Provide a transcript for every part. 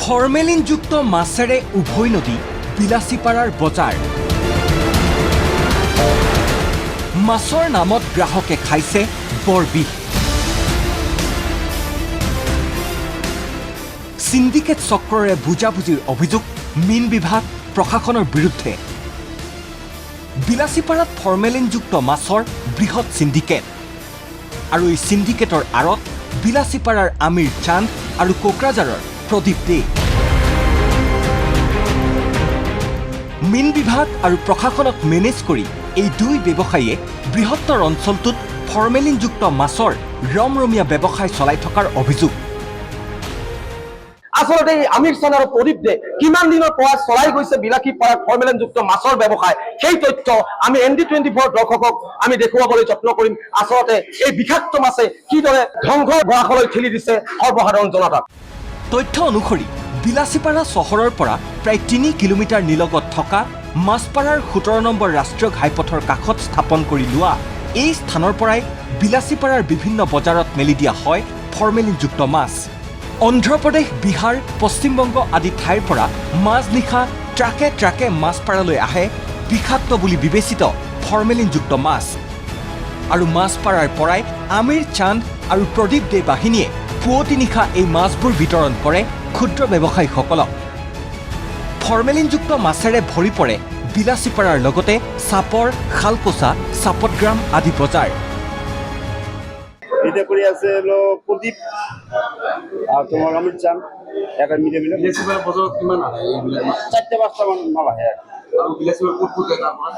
ফৰ্মেলিনযুক্ত মাছেৰে উভৈ নদী বিলাসীপাৰাৰ বজাৰ। মাছৰ নামত গ্ৰাহকে খাইছে বৰ বিষ। সিন্ডিকেট চক্ৰৰে বুজাবুজিৰ অভিযোগ মীন বিভাগ প্ৰশাসনৰ বিৰুদ্ধে। বিলাসীপাৰাত ফৰ্মেলিনযুক্ত মাছৰ বৃহৎ সিন্ডিকেট আৰু এই সিন্ডিকেটৰ আঁৰত বিলাসীপাৰাৰ আমিৰ চান্দ আৰু কোকৰাঝাৰৰ প্ৰদীপ দে। মীন বিভাগ আৰু প্ৰশাসনক মেনেজ কৰি এই দুই ব্যৱসায়ীয়ে বৃহত্তৰ অঞ্চলটোত ফৰ্মেলিনযুক্ত মাছৰ ৰমৰমীয়া ব্যৱসায় চলাই থকাৰ অভিযোগ। আসলতে আমিৰ চান্দ আৰু প্ৰদীপ দে কিমান দিনৰ পৰা চলাই গৈছে বিলাসীপাৰাত ফৰ্মেলিনযুক্ত মাছৰ ব্যৱসায়, সেই তথ্য আমি ND24 দৰ্শকক আমি দেখুৱাবলৈ যত্ন কৰিম। আসলতে এই বিষাক্ত মাছে কিদৰে ধ্বংসৰ গৰাখলৈ ঠেলি দিছে সৰ্বসাধাৰণ জনতাক। তথ্য অনুসৰি বিলাসীপাৰা চহৰৰ পৰা প্ৰায় ৩ কিলোমিটাৰ নিলগত থকা মাছপাৰাৰ ১৭ নম্বৰ ৰাষ্ট্ৰীয় ঘাইপথৰ কাষত স্থাপন কৰি লোৱা এই স্থানৰ পৰাই বিলাসীপাৰাৰ বিভিন্ন বজাৰত মেলি দিয়া হয় ফৰ্মেলিনযুক্ত মাছ। অন্ধ্ৰপ্ৰদেশ, বিহাৰ, পশ্চিমবংগ আদি ঠাইৰ পৰা মাজনিশা ট্ৰাকে ট্ৰাকে মাছপাৰালৈ আহে বিষাক্ত বুলি বিবেচিত ফৰ্মেলিনযুক্ত মাছ। আৰু মাছপাৰাৰ পৰাই আমিৰ চান্দ আৰু প্ৰদীপ দে বাহিনীয়ে পুৱতি নিশা এই মাছবোৰ বিতৰণ কৰে ক্ষুদ্ৰ ব্যৱসায়ীসকলক। ফৰ্মেলিনযুক্ত মাছেৰে ভৰি পৰে বিলাসীপাৰাৰ লগতে চাপৰ, শালকোচা, চাপতগ্ৰাম আদি বজাৰ। এটা কৰে আছে হলো প্ৰদীপ আৰ তোমাৰ আমিৰ চান এটা মিলে মিলে বিলাসীপাৰা বজাৰত কিমান আহে এইবিলাক মাছ? 4-5টা মাল আহে আৰু বিলাসীপাৰা ক'ত ক'ত যায় আপোনাৰ?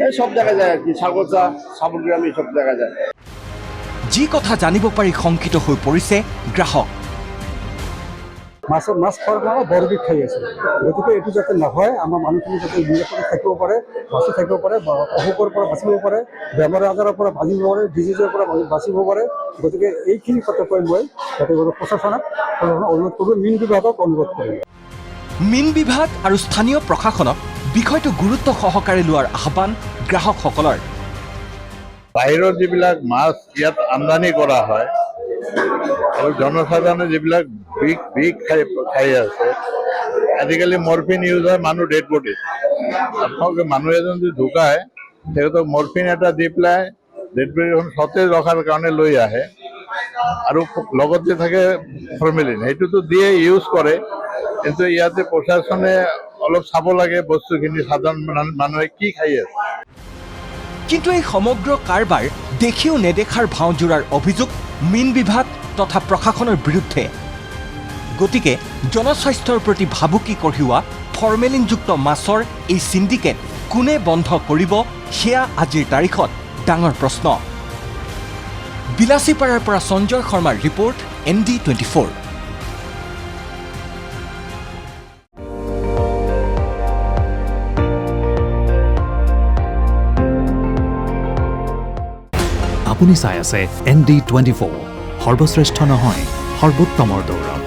এই সব জায়গায় যায় আৰ কি, সাগৰচা সাবুগ্ৰাম এই সব জায়গায় যায়। যি কথা জানিব পাৰি শংকিত হৈ পৰিছে গ্ৰাহক। মাছ খোৱাৰ কাৰণে বৰ বিষ খাই আছে, গতিকে এইটো যাতে নহয়, আমাৰ মানুহখিনি যাতে নিৰাপদে থাকিব পাৰে, বাচি থাকিব পাৰে, অসুখৰ পৰা বাচিব পাৰে, বেমাৰ আজাৰৰ পৰা বাচিব পাৰে, ডিজিজৰ পৰা বাচিব পাৰে। গতিকে এইখিনি কথা কৈ মই যাতে প্ৰশাসনক অনুৰোধ কৰোঁ, মীন বিভাগক অনুৰোধ কৰোঁ। মীন বিভাগ আৰু স্থানীয় প্ৰশাসনক বিষয়টো গুৰুত্ব সহকাৰে লোৱাৰ আহ্বান গ্ৰাহকসকলৰ। বাহিৰৰ যিবিলাক মাছ ইয়াত আমদানি কৰা হয় আৰু জনসাধাৰণে যিবিলাক বিষ খাই আছে, আজিকালি মৰফিন ইউজ হয় মানুহ ডেড বডিত। আপোনালোকে মানুহ এজন যদি ঢুকায় তেখেতক মৰফিন এটা দি পেলাই ডেড বডিখন সতেজ ৰখাৰ কাৰণে লৈ আহে আৰু লগত যে থাকে ফৰ্মেলিন সেইটোতো দিয়ে ইউজ কৰে। কিন্তু ইয়াতে প্ৰশাসনে অলপ চাব লাগে বস্তুখিনি সাধাৰণ মানুহে কি খাই আছে। কিন্তু এই সমগ্ৰ কাৰবাৰ দেখিও নেদেখাৰ ভাওজোৰাৰ অভিযোগ মীন বিভাগ তথা প্ৰশাসনৰ বিৰুদ্ধে। গতিকে জনস্বাস্থ্যৰ প্ৰতি ভাবুকি কঢ়িওৱা ফৰ্মেলিনযুক্ত মাছৰ এই সিন্ডিকেট কোনে বন্ধ কৰিব, সেয়া আজিৰ তাৰিখত ডাঙৰ প্ৰশ্ন। বিলাসীপাৰাৰ পৰা সঞ্জয় শৰ্মাৰ ৰিপৰ্ট, ND24। আপুনি চাই আছে ND24, সৰ্বশ্ৰেষ্ঠ নহয়, সৰ্বোত্তমৰ দৌৰত।